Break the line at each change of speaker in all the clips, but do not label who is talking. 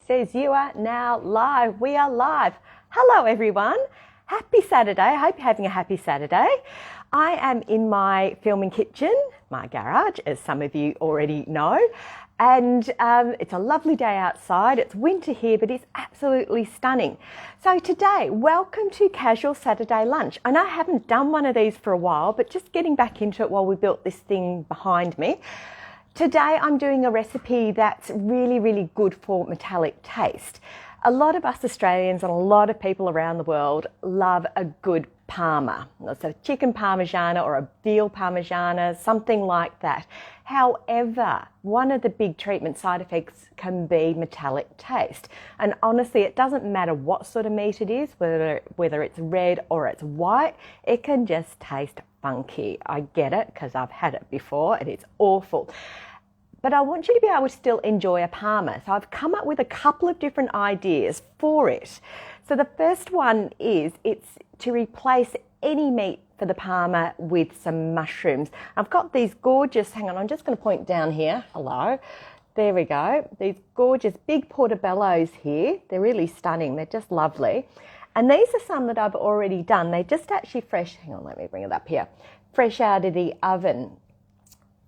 Says you are now live. We are live. Hello everyone. Happy Saturday. I hope you're having a happy Saturday. I am in my filming kitchen, my garage, as some of you already know. And it's a lovely day outside. It's winter here, but it's absolutely stunning. So today, welcome to Casual Saturday Lunch. I know I haven't done one of these for a while, but just getting back into it while we built this thing behind me. Today I'm doing a recipe that's really, really good for metallic taste. A lot of us Australians and a lot of people around the world love a good parma. So chicken Parmigiana or a veal Parmigiana, something like that. However, one of the big treatment side effects can be metallic taste. And honestly, it doesn't matter what sort of meat it is, whether it's red or it's white, it can just taste funky. I get it because I've had it before and it's awful. But I want you to be able to still enjoy a parma. So I've come up with a couple of different ideas for it. So the first one is it's to replace any meat for the parma with some mushrooms. I've got these gorgeous, hang on, I'm just going to point down here. Hello. There we go. These gorgeous big portobellos here. They're really stunning. They're just lovely. And these are some that I've already done. They're just actually fresh. Hang on, let me bring it up here. Fresh out of the oven.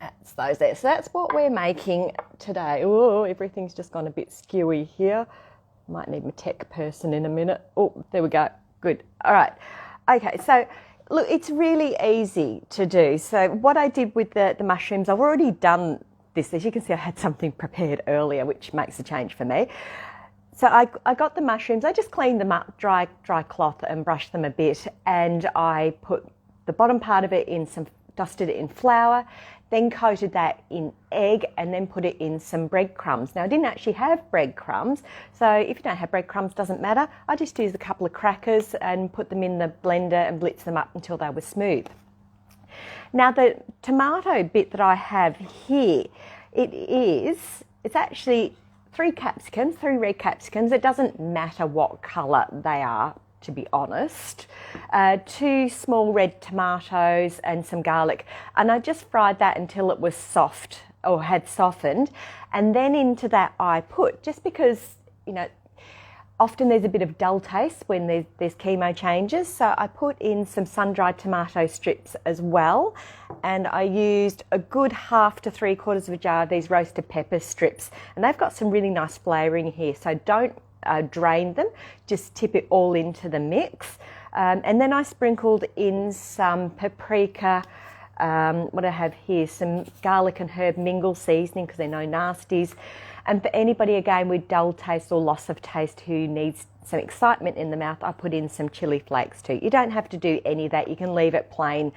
That's those there. So that's what we're making today. Oh, everything's just gone a bit skewy here. Might need my tech person in a minute. Oh, there we go. Good. All right. Okay, so look, it's really easy to do. So what I did with the mushrooms, I've already done this. As you can see, I had something prepared earlier, which makes a change for me. So I got the mushrooms, I just cleaned them up, dry cloth and brushed them a bit, and I put the bottom part of it in dusted it in flour, then coated that in egg, and then put it in some breadcrumbs. Now I didn't actually have breadcrumbs, so if you don't have breadcrumbs, doesn't matter. I just used a couple of crackers and put them in the blender and blitzed them up until they were smooth. Now the tomato bit that I have here, it's actually 3 red capsicums. It doesn't matter what colour they are, to be honest. 2 small red tomatoes and some garlic. And I just fried that until it was soft or had softened. And then into that I put, just because, you know, often there's a bit of dull taste when there's chemo changes. So I put in some sun-dried tomato strips as well. And I used a good 1/2 to 3/4 of a jar of these roasted pepper strips. And they've got some really nice flavouring here. So don't drain them, just tip it all into the mix. And then I sprinkled in some paprika, what I have here, some garlic and herb mingle seasoning because they're no nasties. And for anybody, again, with dull taste or loss of taste who needs some excitement in the mouth, I put in some chili flakes too. You don't have to do any of that. You can leave it plain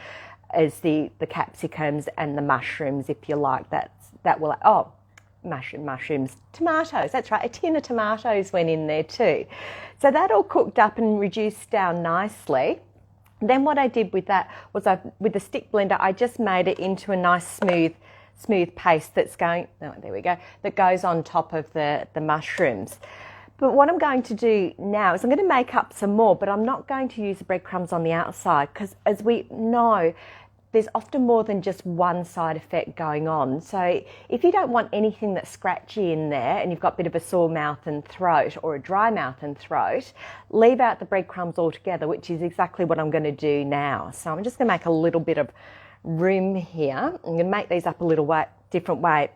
as the capsicums and the mushrooms if you like. That will, oh, mushrooms, tomatoes, that's right, a tin of tomatoes went in there too. So that all cooked up and reduced down nicely. Then what I did with that was with the stick blender, I just made it into a nice smooth paste that's going, oh, there we go, that goes on top of the mushrooms. But what I'm going to do now is I'm going to make up some more, but I'm not going to use the breadcrumbs on the outside because, as we know, there's often more than just one side effect going on. So if you don't want anything that's scratchy in there and you've got a bit of a sore mouth and throat or a dry mouth and throat, leave out the breadcrumbs altogether, which is exactly what I'm going to do now. So I'm just going to make a little bit of room here. I'm going to make these up a little different way.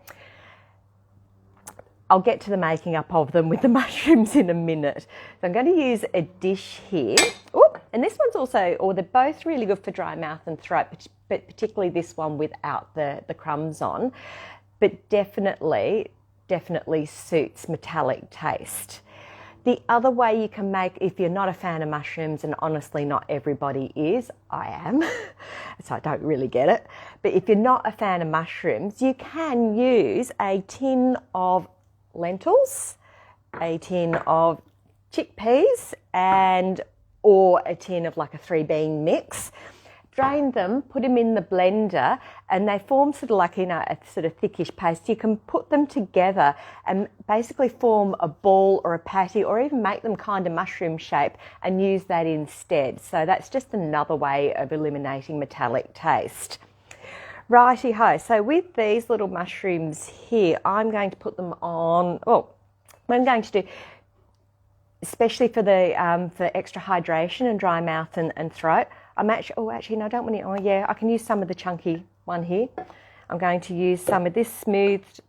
I'll get to the making up of them with the mushrooms in a minute. So I'm going to use a dish here. Ooh, and this one's also, or they're both really good for dry mouth and throat, but particularly this one without the crumbs on. But definitely suits metallic taste. The other way you can make, if you're not a fan of mushrooms, and honestly not everybody is, I am, so I don't really get it. But if you're not a fan of mushrooms, you can use a tin of lentils, a tin of chickpeas, or a tin of like a 3-bean mix. Drain them, put them in the blender, and they form sort of like, you know, a sort of thickish paste. You can put them together and basically form a ball or a patty, or even make them kind of mushroom shape and use that instead. So that's just another way of eliminating metallic taste. Righty-ho, so with these little mushrooms here, I'm going to put them on, what I'm going to do, especially for the for extra hydration and dry mouth and throat, I'm actually no, I don't want it. Oh yeah, I can use some of the chunky one here. I'm going to use some of this smoothed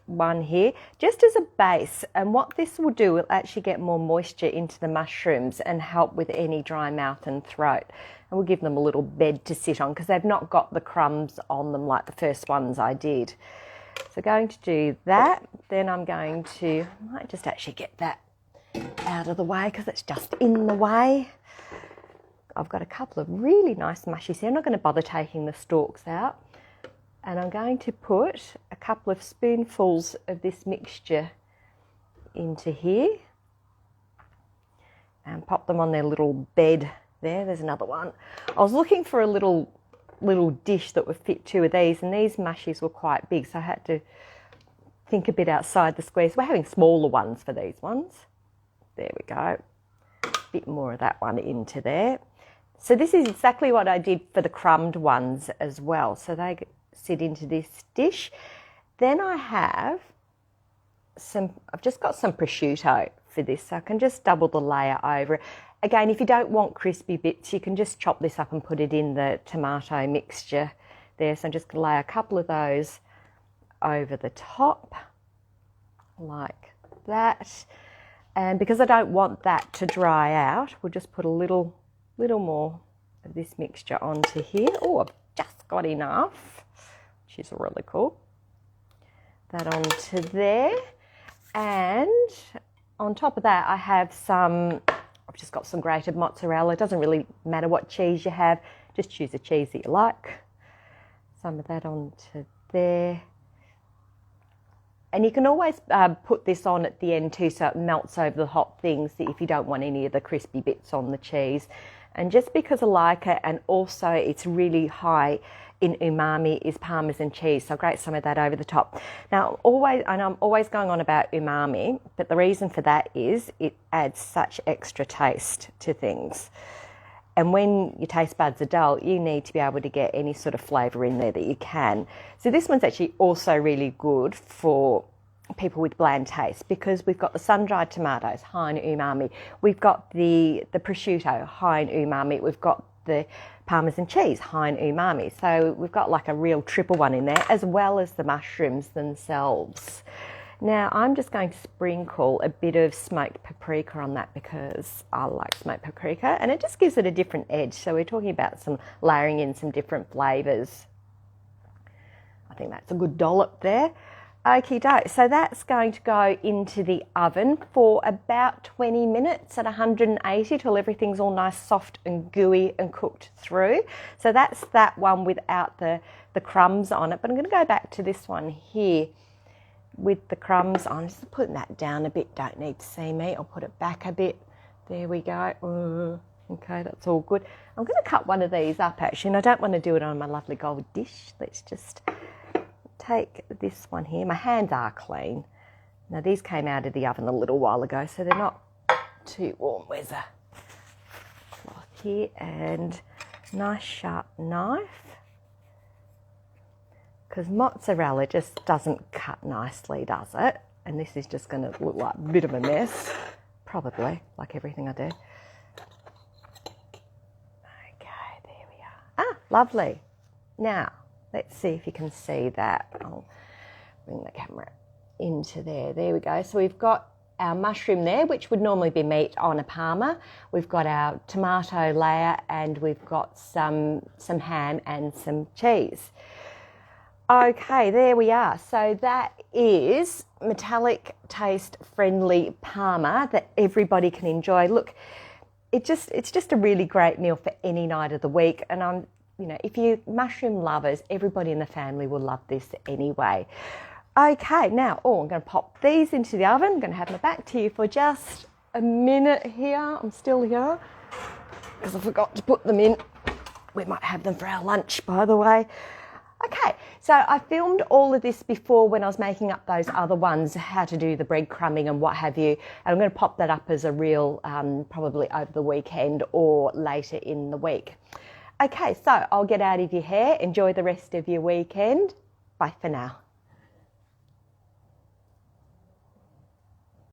one here just as a base, and what this will do will actually get more moisture into the mushrooms and help with any dry mouth and throat, and we'll give them a little bed to sit on because they've not got the crumbs on them like the first ones I did. So going to do that. Then I'm going to, I might just actually get that out of the way because it's just in the way. I've got a couple of really nice mushies here. I'm not going to bother taking the stalks out. And I'm going to put a couple of spoonfuls of this mixture into here and pop them on their little bed there. There's another one. I was looking for a little dish that would fit 2 of these, and these mushies were quite big, so I had to think a bit outside the square. So we're having smaller ones for these ones. There we go. A bit more of that one into there. So this is exactly what I did for the crumbed ones as well. So they sit into this dish. Then I have I've just got some prosciutto for this, so I can just double the layer over. Again, if you don't want crispy bits, you can just chop this up and put it in the tomato mixture there. So I'm just going to lay a couple of those over the top like that. And because I don't want that to dry out, we'll just put a little more of this mixture onto here. Oh, I've just got enough, which is really cool. That onto there. And on top of that, I have I've just got some grated mozzarella. It doesn't really matter what cheese you have, just choose a cheese that you like. Some of that onto there. And you can always put this on at the end too, so it melts over the hot things if you don't want any of the crispy bits on the cheese. And just because I like it, and also it's really high in umami, is Parmesan cheese. So I'll grate some of that over the top. Now, I know I'm always going on about umami, but the reason for that is it adds such extra taste to things. And when your taste buds are dull, you need to be able to get any sort of flavour in there that you can. So this one's actually also really good for people with bland taste, because we've got the sun-dried tomatoes, high in umami. We've got the prosciutto, high in umami. We've got the Parmesan cheese, high in umami. So we've got like a real triple one in there, as well as the mushrooms themselves. Now I'm just going to sprinkle a bit of smoked paprika on that because I like smoked paprika, and it just gives it a different edge. So we're talking about some layering in some different flavours. I think that's a good dollop there. Okie doke, so that's going to go into the oven for about 20 minutes at 180 till everything's all nice, soft and gooey and cooked through. So that's that one without the crumbs on it. But I'm going to go back to this one here with the crumbs on. Just putting that down a bit, don't need to see me. I'll put it back a bit. There we go. Okay, that's all good. I'm going to cut one of these up actually, and I don't want to do it on my lovely gold dish. Let's just take this one here. My hands are clean. Now these came out of the oven a little while ago, so they're not too warm. Where's a cloth here? And nice sharp knife, because mozzarella just doesn't cut nicely, does it? And this is just going to look like a bit of a mess, probably, like everything I do. Okay, there we are. Ah, lovely. Now, let's see if you can see that. I'll bring the camera into there. There we go. So we've got our mushroom there, which would normally be meat on a parma. We've got our tomato layer, and we've got some ham and some cheese. Okay, there we are. So that is metallic, taste-friendly parma that everybody can enjoy. Look, it's just a really great meal for any night of the week, and if you're mushroom lovers, everybody in the family will love this anyway. Okay, now, I'm going to pop these into the oven. I'm going to have my back to you for just a minute here. I'm still here because I forgot to put them in. We might have them for our lunch, by the way. Okay, so I filmed all of this before when I was making up those other ones, how to do the breadcrumbing and what have you. And I'm going to pop that up as a reel probably over the weekend or later in the week. Okay, so I'll get out of your hair. Enjoy the rest of your weekend. Bye for now.